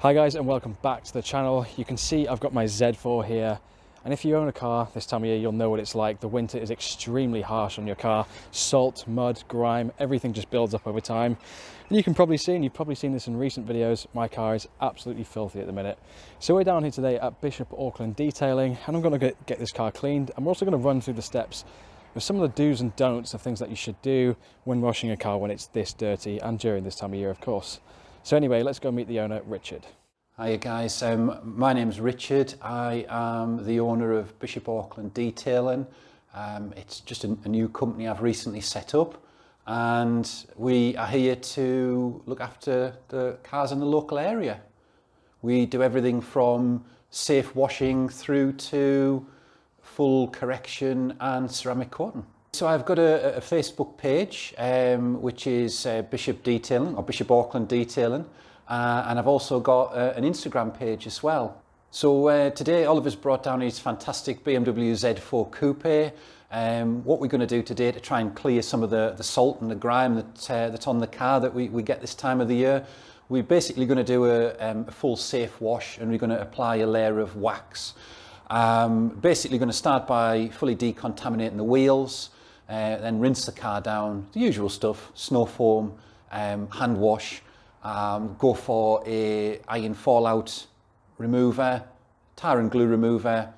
Hi guys, and welcome back to the channel. You can see I've got my Z4 here, and if you own a car this time of year, you'll know what it's like. The winter is extremely harsh on your car. Salt, mud, grime, everything just builds up over time. And you can probably see, and you've probably seen this in recent videos, my car is absolutely filthy at the minute. So we're down here today at Bishop Auckland Detailing, and I'm going to get this car cleaned. I'm also going to run through the steps of some of the do's and don'ts of things that you should do when washing a car when it's this dirty, and during this time of year, of course. So anyway, let's go meet the owner, Richard. Hiya guys, my name's Richard. I am the owner of Bishop Auckland Detailing. It's just a new company I've recently set up, and we are here to look after the cars in the local area. We do everything from safe washing through to full correction and ceramic coating. So I've got a Facebook page which is Bishop Detailing, or Bishop Auckland Detailing. And I've also got an Instagram page as well. So today Oliver's brought down his fantastic BMW Z4 Coupe. What we're going to do today to try and clear some of the salt and the grime that's on the car that we get this time of the year, we're basically going to do a full safe wash, and we're going to apply a layer of wax. Basically going to start by fully decontaminating the wheels, then rinse the car down, the usual stuff, snow foam, hand wash. Go for a iron fallout remover, tar and glue remover,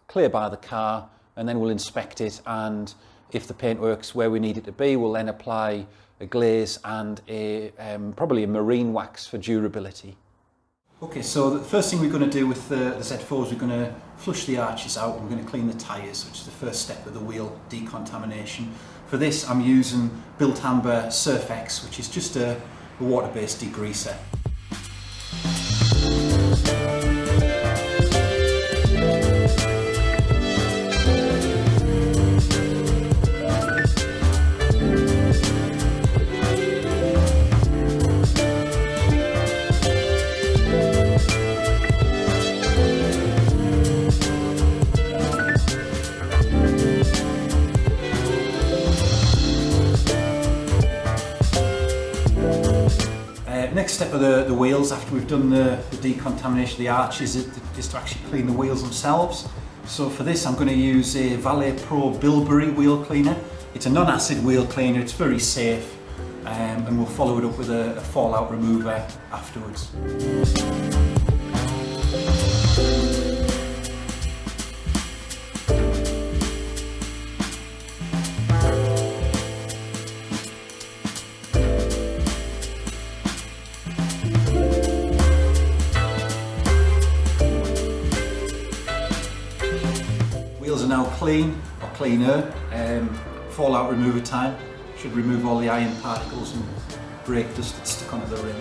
clear bar the car, and then we'll inspect it, and if the paintwork's where we need it to be, we'll then apply a glaze and probably a marine wax for durability. Okay, so the first thing we're going to do with the Z4 is we're going to flush the arches out, and we're going to clean the tyres, which is the first step of the wheel decontamination. For this I'm using Built Amber Surf X, which is just a water-based degreaser. Next step of the wheels, after we've done the decontamination of the arches, is to actually clean the wheels themselves. So for this I'm going to use a Valet Pro Bilberry wheel cleaner. It's a non-acid wheel cleaner, it's very safe, and we'll follow it up with a fallout remover afterwards. Wheels are now clean, or cleaner. Fallout remover time should remove all the iron particles and brake dust that's stuck onto the rim.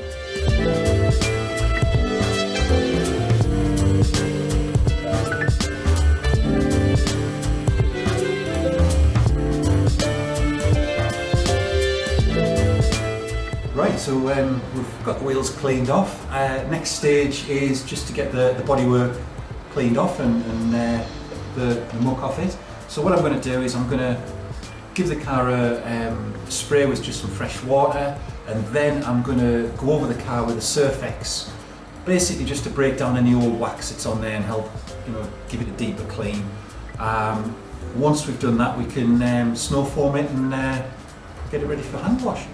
Right, so we've got the wheels cleaned off. Next stage is just to get the bodywork cleaned off and the muck off it. So what I'm going to do is I'm going to give the car a spray with just some fresh water, and then I'm going to go over the car with a Surf X, basically just to break down any old wax that's on there and help, give it a deeper clean. Once we've done that, we can snow foam it and get it ready for hand wash.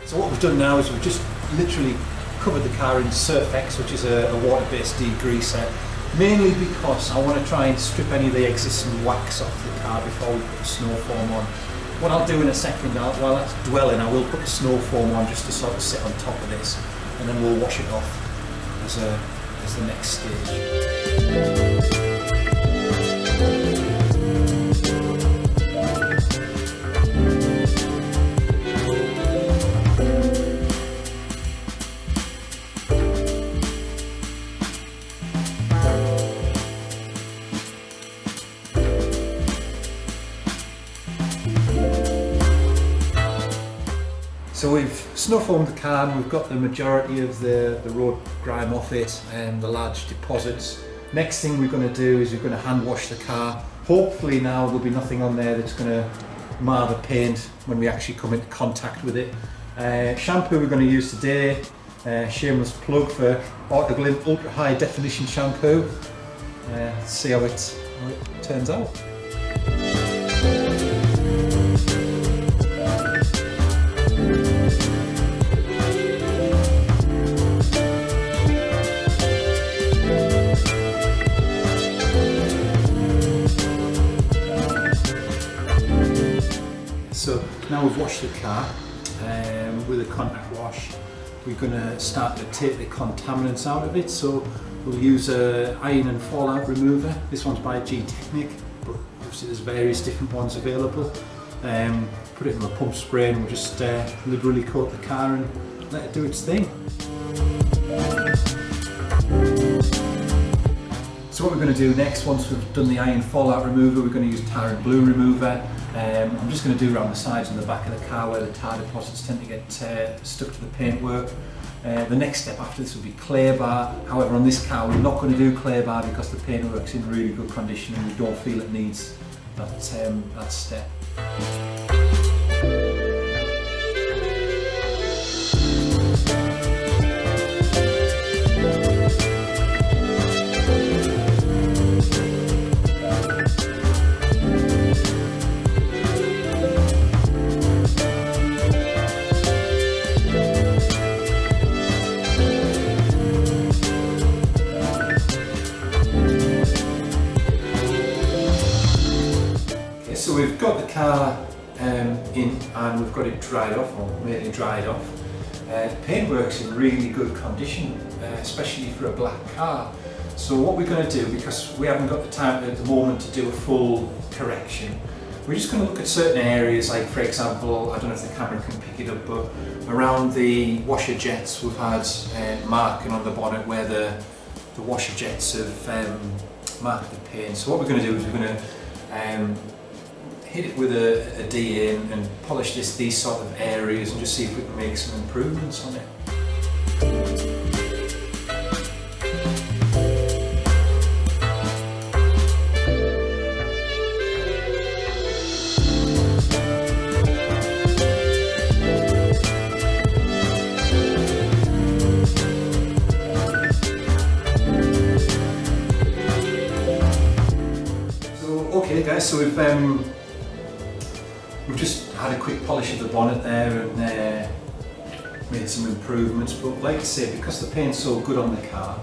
So what we've done now is we've just literally covered the car in Surf X, which is a water-based degreaser, mainly because I want to try and strip any of the existing wax off the car before we put the snow foam on. What I'll do in a second, while that's dwelling, I will put the snow foam on just to sort of sit on top of this, and then we'll wash it off as the next stage. So we've snow foamed the car and we've got the majority of the road grime off it and the large deposits. Next thing we're going to do is we're going to hand wash the car. Hopefully now there'll be nothing on there that's going to mar the paint when we actually come into contact with it. Shampoo we're going to use today, shameless plug for Auckland ultra high definition shampoo. Let's see how it turns out. So now we've washed the car with a contact wash. We're going to start to take the contaminants out of it. So we'll use a iron and fallout remover. This one's by G-Technic, but obviously there's various different ones available. Put it in a pump spray and we'll just liberally coat the car and let it do its thing. So what we're going to do next, once we've done the iron fallout remover, we're going to use tar and glue remover. I'm just going to do around the sides and the back of the car where the tar deposits tend to get stuck to the paintwork. The next step after this will be clay bar. However, on this car we're not going to do clay bar because the paintwork's in really good condition and we don't feel it needs that step. So we've got the car in and we've got it dried off, or mainly dried off. The paintwork's in really good condition, especially for a black car. So what we're going to do, because we haven't got the time at the moment to do a full correction, we're just going to look at certain areas, like for example, I don't know if the camera can pick it up, but around the washer jets we've had marking on the bonnet where the washer jets have marked the paint. So what we're going to do is we're going to hit it with a DA and polish these sort of areas and just see if we can make some improvements on it. So okay guys, so we've just had a quick polish of the bonnet there and made some improvements, but like I say, because the paint's so good on the car,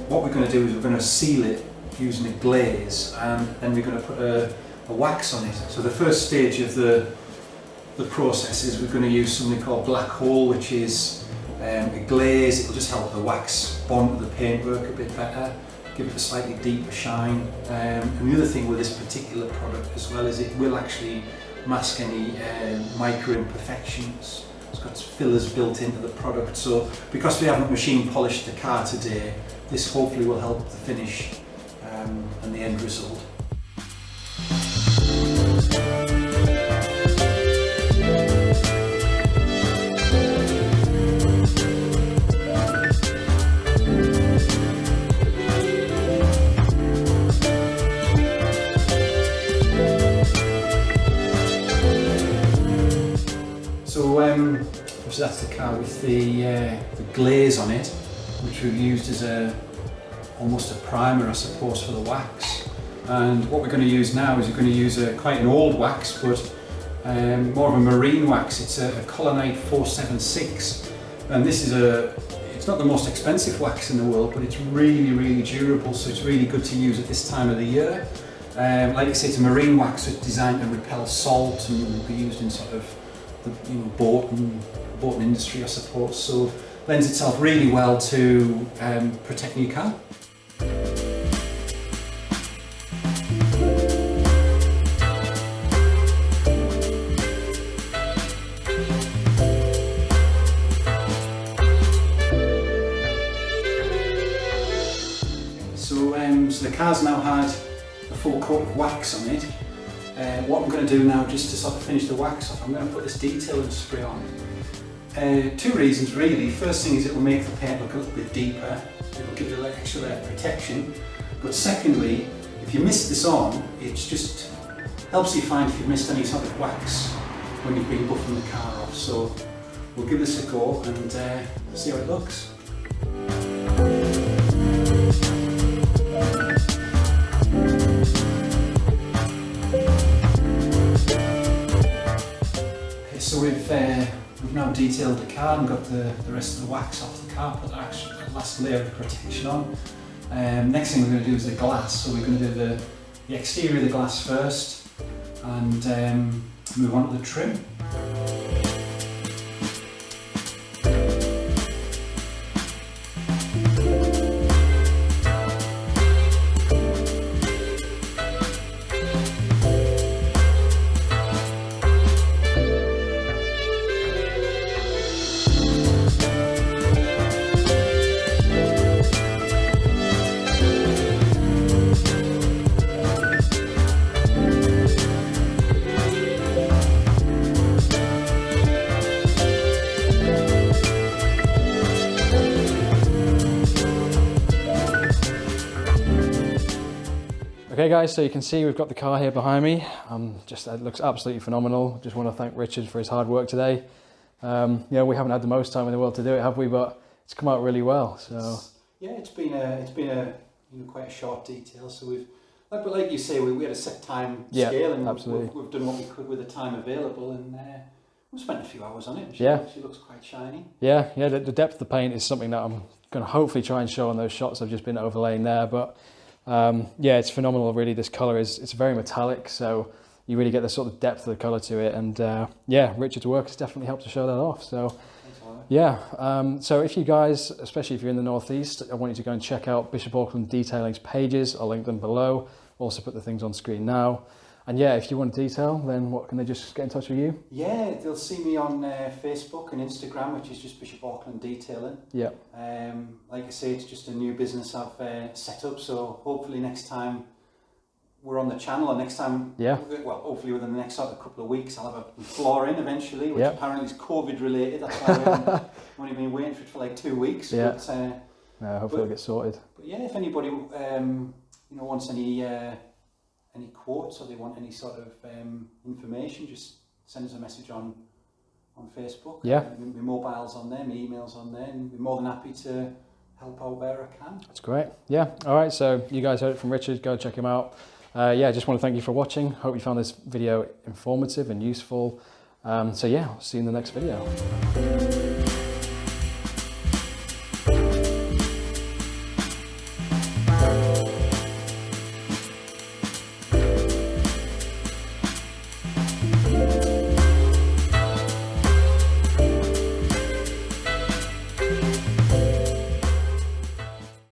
what we're going to do is we're going to seal it using a glaze and then we're going to put a wax on it. So the first stage of the process is we're going to use something called black hole, which is a glaze. It'll just help the wax bond to the paintwork a bit better, give it a slightly deeper shine. And the other thing with this particular product as well is it will actually mask any micro imperfections. It's got fillers built into the product, so because we haven't machine polished the car today, this hopefully will help the finish and the end result. So that's the car with the glaze on it, which we've used as almost a primer, I suppose, for the wax. And what we're going to use now is we're going to use quite an old wax, but more of a marine wax. It's a Colonite 476, and this is it's not the most expensive wax in the world, but it's really, really durable, so it's really good to use at this time of the year. Like I say, it's a marine wax, so it's designed to repel salt and will be used in sort of the boating industry, I suppose, so lends itself really well to protecting your car. So the car's now had a full coat of wax on it. What I'm going to do now, just to sort of finish the wax off, I'm going to put this detailing spray on. Two reasons really. First thing is it will make the paint look a little bit deeper. It'll give it an extra layer of protection. But secondly, if you mist this on, it just helps you find if you've missed any sort of wax when you've been buffing the car off. So we'll give this a go and see how it looks. Okay, so we've now detailed the car and got the rest of the wax off the car, put the last layer of protection on. Next thing we're going to do is the glass. So we're going to do the exterior of the glass first and move on to the trim. Okay guys, so you can see we've got the car here behind me. It looks absolutely phenomenal. Just want to thank Richard for his hard work today. You know, we haven't had the most time in the world to do it, have we? But it's come out really well. So yeah, it's been a quite a short detail. So we've, like you say, we had a set time scale, and we've done what we could with the time available, and we spent a few hours on it. She looks quite shiny. Yeah, the depth of the paint is something that I'm going to hopefully try and show on those shots I've just been overlaying there, but. Yeah, it's phenomenal really. This colour it's very metallic, so you really get the sort of depth of the colour to it, and yeah, Richard's work has definitely helped to show that off. So yeah, so if you guys, especially if you're in the Northeast, I want you to go and check out Bishop Auckland Detailing's pages. I'll link them below, also put the things on screen now. And yeah, if you want detail, then what can they just get in touch with you? Yeah, they'll see me on Facebook and Instagram, which is just Bishop Auckland Detailing. Yeah. Like I say, it's just a new business I've set up, so hopefully next time we're on the channel, or next time, well, hopefully within the next sort of couple of weeks, I'll have a floor in eventually, which apparently is COVID related. That's why I've only been waiting for it for like 2 weeks. Yeah. But, hopefully it'll get sorted. But yeah, if anybody wants any quotes, or they want any sort of information, just send us a message on Facebook. Yeah. My mobile's on there, my email's on there, and we're more than happy to help out where I can. That's great. Yeah. All right. So you guys heard it from Richard. Go check him out. Yeah, just want to thank you for watching. Hope you found this video informative and useful. So yeah, I'll see you in the next video.